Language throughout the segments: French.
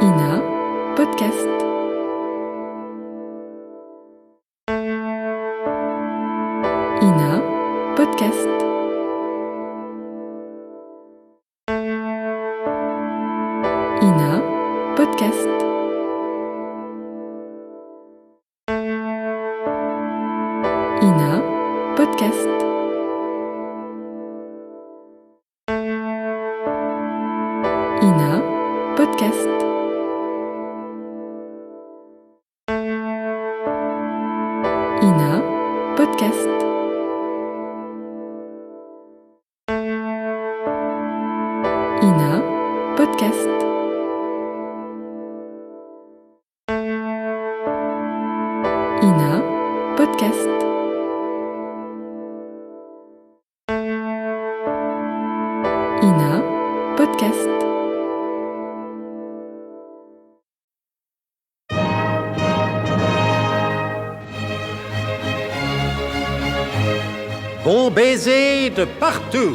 Ina Podcast. Ina Podcast. Ina Podcast. Ina Podcast. Ina Podcast. Ina Podcast. Ina Podcast. Ina Podcast. Ina Podcast. Bon baiser de partout.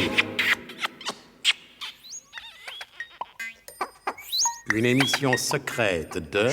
Une émission secrète de...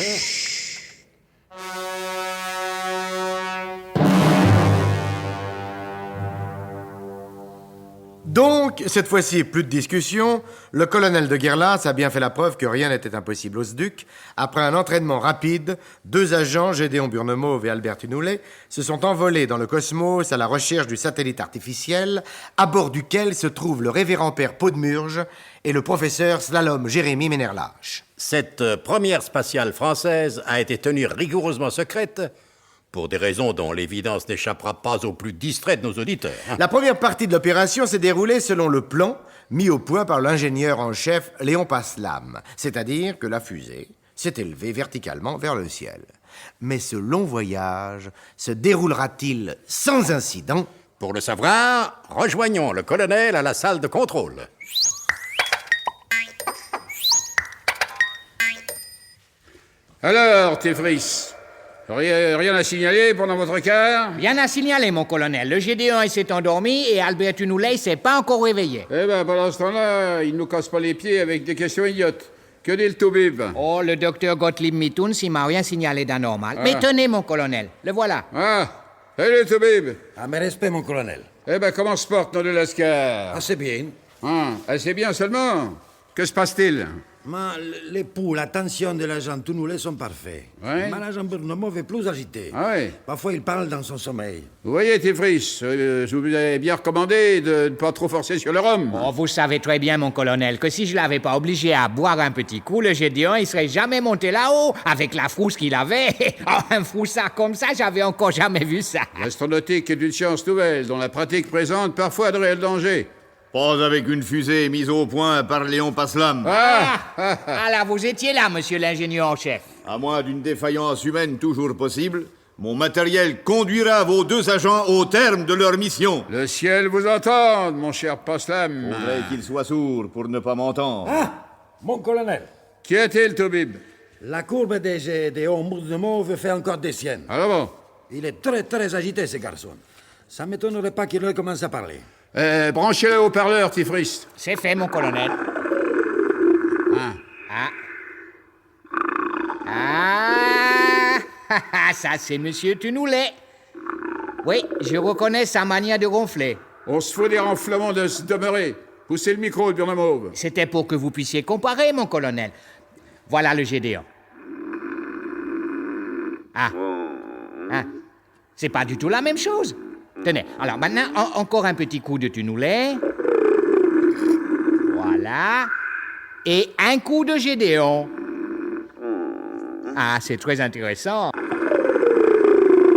Donc, cette fois-ci, plus de discussion. Le colonel de Guerlas a bien fait la preuve que rien n'était impossible au SDUC. Après un entraînement rapide, deux agents, Gédéon Burnemauve et Albert Tunoulet, se sont envolés dans le cosmos à la recherche du satellite artificiel, à bord duquel se trouve le révérend père Podmurge et le professeur Slalom Jérémy Ménerlache. Cette première spatiale française a été tenue rigoureusement secrète pour des raisons dont l'évidence n'échappera pas aux plus distraits de nos auditeurs. La première partie de l'opération s'est déroulée selon le plan mis au point par l'ingénieur en chef Léon Paslam, c'est-à-dire que la fusée s'est élevée verticalement vers le ciel. Mais ce long voyage se déroulera-t-il sans incident? Pour le savoir, rejoignons le colonel à la salle de contrôle. Alors, Téfris, rien à signaler pendant votre quart? Rien à signaler, mon colonel. Le GD1 il s'est endormi et Albert Tunoulet s'est pas encore réveillé. Eh ben, pendant ce temps-là, il nous casse pas les pieds avec des questions idiotes. Que dit le Toubib? Oh, le docteur Gottlieb Mithuns, il m'a rien signalé d'anormal. Mais tenez, mon colonel, le voilà. Ah, salut Toubib. À mes respects, mon colonel. Eh ben, comment se porte nos deux lascars? Assez bien. Ah, assez bien seulement. Que se passe-t-il? L'époux, la tension de l'agent Tunoulet sont parfaits. Ouais. Mais l'agent Burnemauve est plus agité. Ah oui. Parfois, il parle dans son sommeil. Vous voyez, Téfris, je vous avais bien recommandé de ne pas trop forcer sur le rhum. Oh, vous savez très bien, mon colonel, que si je l'avais pas obligé à boire un petit coup, le GD1, il serait jamais monté là-haut, avec la frousse qu'il avait. Oh, un froussard comme ça, j'avais encore jamais vu ça. L'astronautique est une science nouvelle dont la pratique présente parfois de réels dangers. Pas avec une fusée mise au point par Léon Paslam. Ah, là, vous étiez là, monsieur l'ingénieur en chef. À moins d'une défaillance humaine toujours possible, mon matériel conduira vos deux agents au terme de leur mission. Le ciel vous entende, mon cher Paslam. Faudrait qu'il soit sourd pour ne pas m'entendre. Ah! Mon colonel, Qu'y a-t-il, Toubib? la courbe des Gédéon Burnemauve fait encore des siennes. Alors bon. Il est très, très agité, ce garçon. Ça m'étonnerait pas qu'il recommence à parler. Branchez-le au haut-parleur, Tifris. C'est fait, mon colonel. Ça, c'est monsieur Tunoulet. Oui, je reconnais sa manière de ronfler. On se fout des renflements de se demeurer. Poussez le micro, Burnemauve. C'était pour que vous puissiez comparer, mon colonel. Voilà le GD1. Ah. C'est pas du tout la même chose. Tenez, alors maintenant, encore un petit coup de Tunoulet. Voilà. Et un coup de Gédéon. Ah, c'est très intéressant.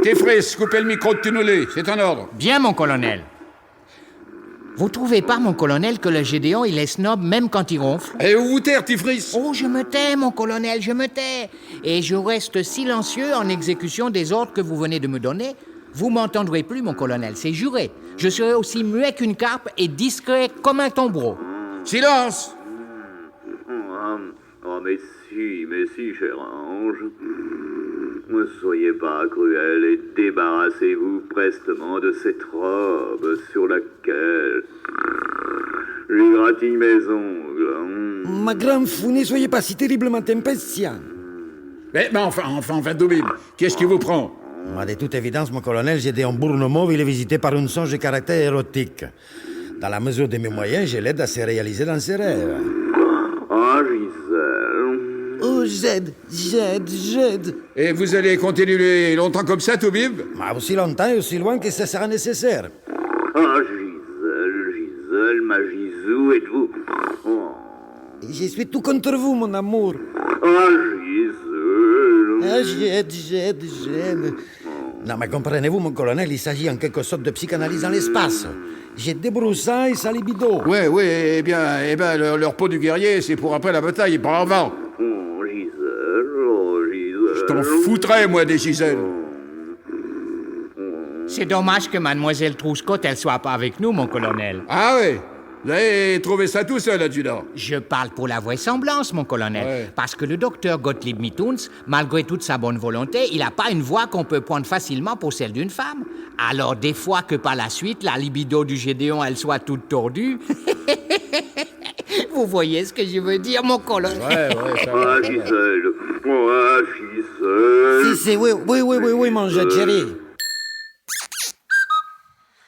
Tifris, coupez le micro de Tunoulet, c'est en ordre. Bien, mon colonel. Vous trouvez pas, mon colonel, que le Gédéon, il est snob même quand il ronfle? Et où vous taire, Tifris? Oh, je me tais, mon colonel, je me tais. Et je reste silencieux en exécution des ordres que vous venez de me donner. Vous m'entendrez plus, mon colonel, c'est juré. Je serai aussi muet qu'une carpe et discret comme un tombereau. Silence! Oh, mais si, cher ange. Ne soyez pas cruel et débarrassez-vous prestement de cette robe sur laquelle J'égratigne mes ongles. Ma grande fou, ne soyez pas si terriblement impatient. Mais enfin, Doubib, qu'est-ce qui vous prend? Moi, de toute évidence, mon colonel, Gédéon Bournemauve, il est visité par une songe de caractère érotique. Dans la mesure de mes moyens, je l'aide à se réaliser dans ses rêves. Ah, Gisèle. Oh, j'aide. Et vous allez continuer longtemps comme ça, Doubib? Mais aussi longtemps et aussi loin que ça sera nécessaire. Ah, Gisèle, ma Gisou, êtes-vous... Oh. Je suis tout contre vous, mon amour. Ah, Gisèle. Ah, j'aide. Non, mais comprenez-vous, mon colonel, il s'agit en quelque sorte de psychanalyse dans l'espace. J'ai débroussaille sa libido. Oui, eh bien, leur peau du guerrier, c'est pour après la bataille, pas avant. Oh, Gisèle. Je t'en foutrais, moi, des Gisèles. C'est dommage que mademoiselle Trousse-Côte, elle soit pas avec nous, mon colonel. Ah oui? Vous avez trouvé ça tout seul, adjudant? Je parle pour la vraisemblance, mon colonel. Ouais. Parce que le docteur Gottlieb Mithuns, malgré toute sa bonne volonté, il n'a pas une voix qu'on peut prendre facilement pour celle d'une femme. Alors, des fois que par la suite, la libido du Gédéon, elle soit toute tordue. Vous voyez ce que je veux dire, mon colonel? Ouais, ça va. Ah, Gisèle. Oh, ah, Gisèle. Si, oui, mon jeune chéri.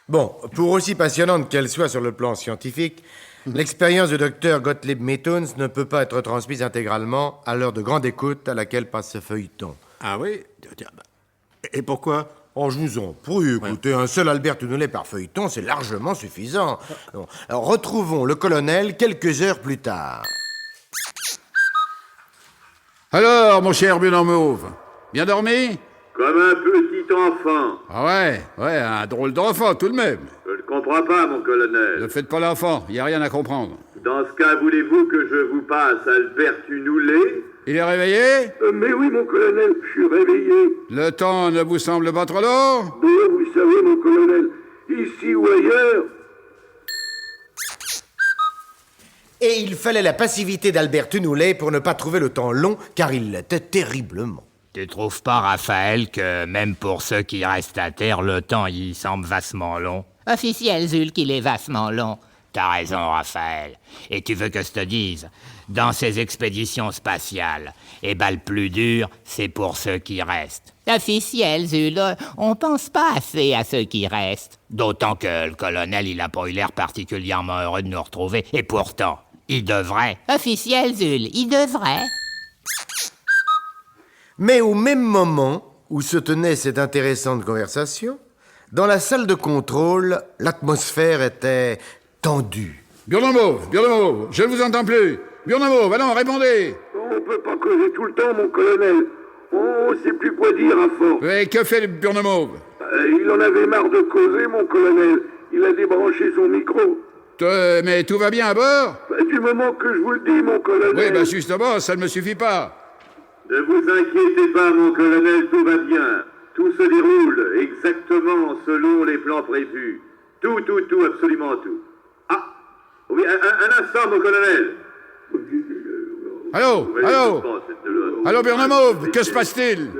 Bon, pour aussi passionnante qu'elle soit sur le plan scientifique, l'expérience du docteur Gottlieb Mithuns ne peut pas être transmise intégralement à l'heure de grande écoute à laquelle passe ce feuilleton. Ah oui? Et pourquoi? Oh, je vous en prie, écoutez, un seul Albert Tunoulet par feuilleton, c'est largement suffisant. Bon, alors, retrouvons le colonel quelques heures plus tard. Alors, mon cher Mauve, bien dormi? Comme un petit enfant. Ah ouais, un drôle d'enfant tout de même. Je ne comprends pas, mon Ne colonel. faites pas l'enfant, il n'y a rien à comprendre. Dans ce cas, voulez-vous que je vous passe Albert Tunoulet? Il est réveillé? Mais oui, mon colonel, je suis réveillé. Le temps ne vous semble pas trop long? D'ailleurs, vous savez, mon colonel, ici ou ailleurs... Et il fallait la passivité d'Albert Tunoulet pour ne pas trouver le temps long, car il l'était terriblement. Tu trouves pas, Raphaël, que même pour ceux qui restent à terre, le temps y semble vastement long? Officiel, Zul, qu'il est vastement long. T'as raison, Raphaël. Et tu veux que je te dise, dans ces expéditions spatiales, le plus dur, c'est pour ceux qui restent. Officiel, Zul, on pense pas assez à ceux qui restent. D'autant que le colonel, il a pas eu l'air particulièrement heureux de nous retrouver. Et pourtant, il devrait. Officiel, Zul, il devrait. Mais au même moment où se tenait cette intéressante conversation, dans la salle de contrôle, l'atmosphère était tendue. Mauve, je ne vous entends plus. Mauve, allons, répondez. On peut pas causer tout le temps, mon colonel. On sait plus quoi dire à force. Et que fait le Mauve? Il en avait marre de causer, mon colonel. Il a débranché son micro. Mais tout va bien à bord? Du moment que je vous le dis, mon colonel... Oui, justement, ça ne me suffit pas. Ne vous inquiétez pas, mon colonel, tout va bien. Tout se déroule exactement selon les plans prévus. Tout, absolument tout. Ah, oui, un instant, mon colonel. Allô, Mauve, que se passe-t-il?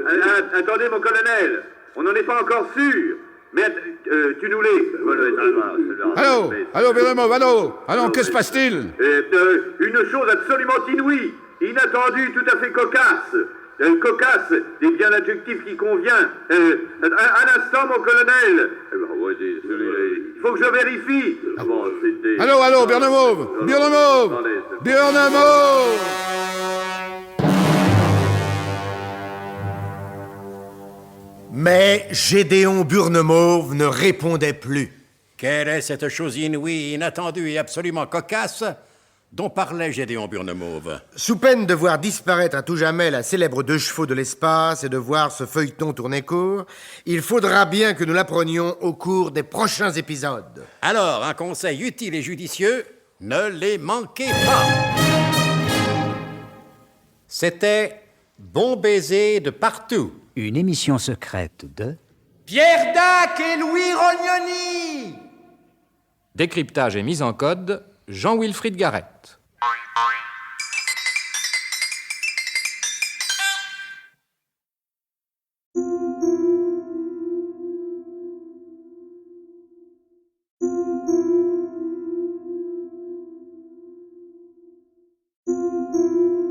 Attendez, mon colonel. On n'en est pas encore sûr. Mais, Tunoulet... Allô, Mauve, allô, que se passe-t-il? Une chose absolument inouïe, inattendue, tout à fait cocasse. Cocasse, c'est bien l'adjectif qui convient. Un instant, mon colonel. Il faut que je vérifie. Allô, Mauve. Mais Gédéon Bournemauve ne répondait plus. Quelle est cette chose inouïe, inattendue et absolument cocasse dont parlait Gédéon Bournemauve? Sous peine de voir disparaître à tout jamais la célèbre deux chevaux de l'espace et de voir ce feuilleton tourner court, il faudra bien que nous l'apprenions au cours des prochains épisodes. Alors, un conseil utile et judicieux, ne les manquez pas. C'était Bon baiser de partout. Une émission secrète de... Pierre Dac et Louis Rognoni. Décryptage et mise en code, Jean-Wilfried Garrett. Thank you.